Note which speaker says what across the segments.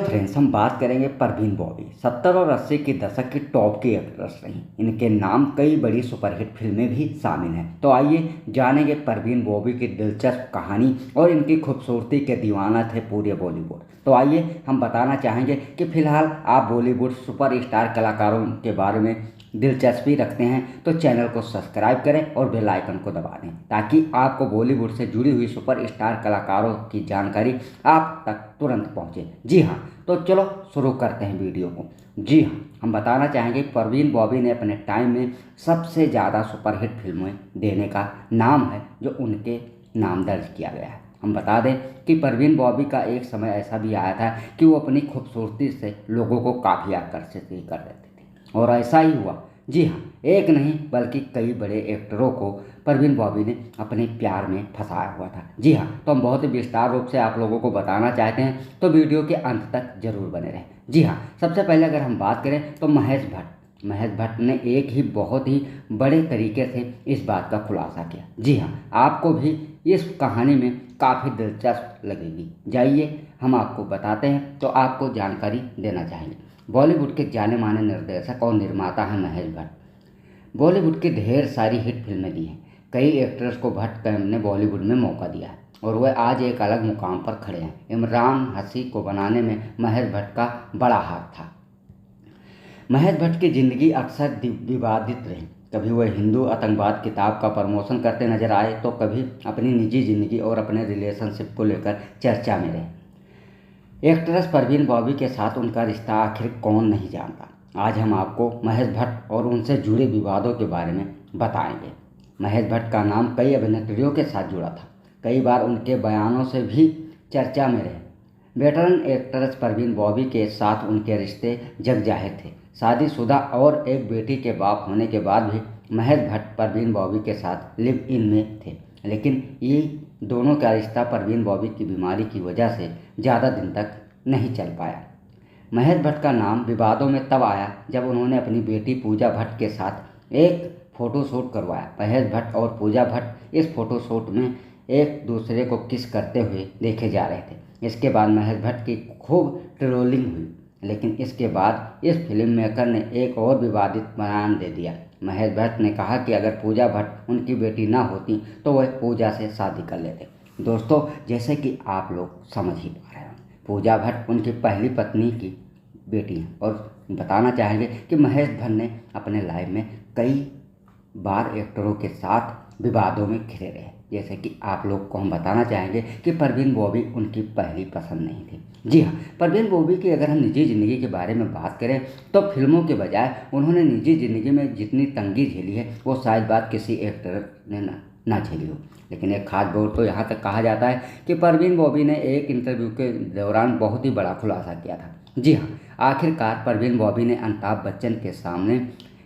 Speaker 1: Friends, हम बात करेंगे परवीन बॉबी। 70 और 80 के दशक की टॉप की एक्ट्रेस रहीं। इनके नाम कई बड़ी सुपरहिट फिल्में भी शामिल हैं। तो आइए जानेंगे परवीन बॉबी की दिलचस्प कहानी और इनकी खूबसूरती के दीवाना थे पूरे बॉलीवुड। तो आइए हम बताना चाहेंगे कि फिलहाल आप बॉलीवुड सुपरस्टार कलाकारों के बारे में दिलचस्पी रखते हैं तो चैनल को सब्सक्राइब करें और बेल आइकन को दबा दें ताकि आपको बॉलीवुड से जुड़ी हुई सुपरस्टार कलाकारों की जानकारी आप तक तुरंत पहुंचे। जी हाँ, तो चलो शुरू करते हैं वीडियो को। जी हाँ, हम बताना चाहेंगे परवीन बॉबी ने अपने टाइम में सबसे ज़्यादा सुपरहिट फिल्में देने का नाम है जो उनके नाम दर्ज किया गया है। हम बता दें कि परवीन बॉबी का एक समय ऐसा भी आया था कि वो अपनी खूबसूरती से लोगों को काफ़ी आकर्षित भी कर देते थे और ऐसा ही हुआ। जी हाँ, एक नहीं बल्कि कई बड़े एक्टरों को परवीन बॉबी ने अपने प्यार में फंसाया हुआ था। जी हाँ, तो हम बहुत ही विस्तार रूप से आप लोगों को बताना चाहते हैं तो वीडियो के अंत तक जरूर बने रहें। जी हाँ, सबसे पहले अगर हम बात करें तो महेश भट्ट ने एक ही बहुत ही बड़े तरीके से इस बात का खुलासा किया। जी हाँ, आपको भी इस कहानी में काफ़ी दिलचस्प लगेगी। जाइए हम आपको बताते हैं तो आपको जानकारी देना चाहेंगे। बॉलीवुड के जाने माने निर्देशक और निर्माता हैं महेश भट्ट। बॉलीवुड की ढेर सारी हिट फिल्में दी हैं। कई एक्टर्स को भट्ट ने बॉलीवुड में मौका दिया है और वह आज एक अलग मुकाम पर खड़े हैं। इमरान हसी को बनाने में महेश भट्ट का बड़ा हाथ था। महेश भट्ट की ज़िंदगी अक्सर विवादित रही। कभी वह हिंदू आतंकवाद किताब का प्रमोशन करते नजर आए तो कभी अपनी निजी ज़िंदगी और अपने रिलेशनशिप को लेकर चर्चा में रहे। एक्ट्रेस परवीन बॉबी के साथ उनका रिश्ता आखिर कौन नहीं जानता। आज हम आपको महेश भट्ट और उनसे जुड़े विवादों के बारे में बताएंगे। महेश भट्ट का नाम कई अभिनेत्रियों के साथ जुड़ा था। कई बार उनके बयानों से भी चर्चा में रहे। वेटरन एक्ट्रेस परवीन बॉबी के साथ उनके रिश्ते जग जाहिर थे। शादीशुदा और एक बेटी के बाप होने के बाद भी महेश भट्ट परवीन बॉबी के साथ लिव इन में थे, लेकिन ये दोनों का रिश्ता परवीन बॉबी की बीमारी की वजह से ज़्यादा दिन तक नहीं चल पाया। महेश भट्ट का नाम विवादों में तब आया जब उन्होंने अपनी बेटी पूजा भट्ट के साथ एक फ़ोटोशूट करवाया। महेश भट्ट और पूजा भट्ट इस फोटोशूट में एक दूसरे को किस करते हुए देखे जा रहे थे। इसके बाद महेश भट्ट की खूब ट्रोलिंग हुई, लेकिन इसके बाद इस फिल्म मेकर ने एक और विवादित बयान दे दिया। महेश भट्ट ने कहा कि अगर पूजा भट्ट उनकी बेटी ना होती तो वह पूजा से शादी कर लेते। दोस्तों, जैसे कि आप लोग समझ ही पा रहे हैं, पूजा भट्ट उनकी पहली पत्नी की बेटी हैं और बताना चाहेंगे कि महेश भट्ट ने अपने लाइफ में कई बार एक्टरों के साथ विवादों में घिरे रहे। जैसे कि आप लोग को हम बताना चाहेंगे कि परवीन बॉबी उनकी पहली पसंद नहीं थी। जी हाँ, परवीन बॉबी की अगर हम निजी ज़िंदगी के बारे में बात करें तो फिल्मों के बजाय उन्होंने निजी ज़िंदगी में जितनी तंगी झेली है वो शायद बात किसी एक्टर ने ना झेली हो। लेकिन एक खास बात तो यहाँ तक कहा जाता है कि परवीन बॉबी ने एक इंटरव्यू के दौरान बहुत ही बड़ा खुलासा किया था। जी हाँ, आखिरकार परवीन बॉबी ने अमिताभ बच्चन के सामने,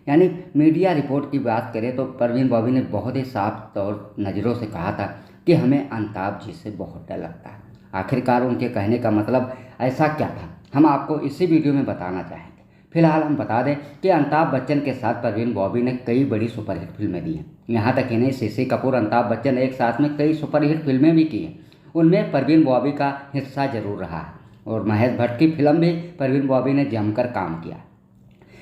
Speaker 1: यानी मीडिया रिपोर्ट की बात करें तो परवीन बॉबी ने बहुत ही साफ तौर नज़रों से कहा था कि हमें अमिताभ जी से बहुत डर लगता है। आखिरकार उनके कहने का मतलब ऐसा क्या था, हम आपको इसी वीडियो में बताना चाहेंगे। फिलहाल हम बता दें कि अमिताभ बच्चन के साथ परवीन बॉबी ने कई बड़ी सुपरहिट फिल्में दी हैं। यहाँ तक ही नहीं, शशि कपूर अमिताभ बच्चन एक साथ में कई सुपरहिट फिल्में भी की हैं। उनमें परवीन बॉबी का हिस्सा जरूर रहा है और महेश भट्ट की फिल्म भी परवीन बॉबी ने जमकर काम किया।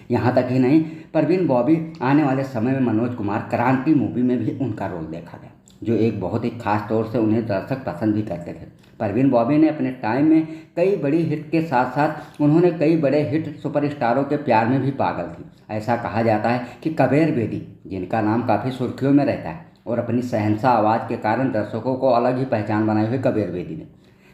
Speaker 1: यहाँ तक ही नहीं, परवीन बॉबी आने वाले समय में मनोज कुमार क्रांति मूवी में भी उनका रोल देखा गया, जो एक बहुत ही खास तौर से उन्हें दर्शक पसंद भी करते थे। परवीन बॉबी ने अपने टाइम में कई बड़ी हिट के साथ साथ उन्होंने कई बड़े हिट सुपरस्टारों के प्यार में भी पागल थी। ऐसा कहा जाता है कि कबीर बेदी, जिनका नाम काफ़ी सुर्खियों में रहता है और अपनी शहंशाह आवाज़ के कारण दर्शकों को अलग ही पहचान बनाई हुई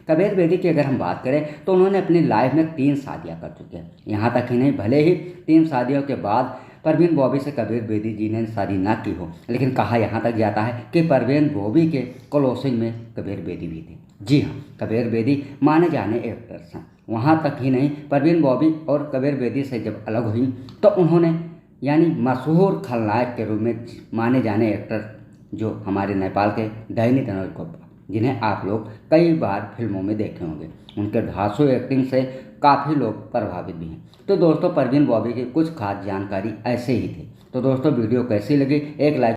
Speaker 1: कबीर बेदी की अगर हम बात करें तो उन्होंने अपनी लाइफ में 3 शादियां कर चुके हैं। यहाँ तक ही नहीं, भले ही 3 शादियों के बाद परवीन बॉबी से कबीर बेदी जी ने शादी ना की हो, लेकिन कहा यहाँ तक जाता है कि परवीन बॉबी के क्लोजिंग में कबीर बेदी भी थी। जी हाँ, कबीर बेदी माने जाने एक्टर्स हैं। वहाँ तक ही नहीं, परवीन बॉबी और कबीर बेदी से जब अलग हुई तो उन्होंने, यानी मशहूर खलनायक के रूप में माने जाने एक्टर जो हमारे नेपाल के दैनी तनोज गोपा, जिन्हें आप लोग कई बार फिल्मों में देखे होंगे, उनके धांसू एक्टिंग से काफ़ी लोग प्रभावित भी हैं। तो दोस्तों, परवीन बॉबी की कुछ खास जानकारी ऐसे ही थी। तो दोस्तों, वीडियो कैसी लगी एक लाइक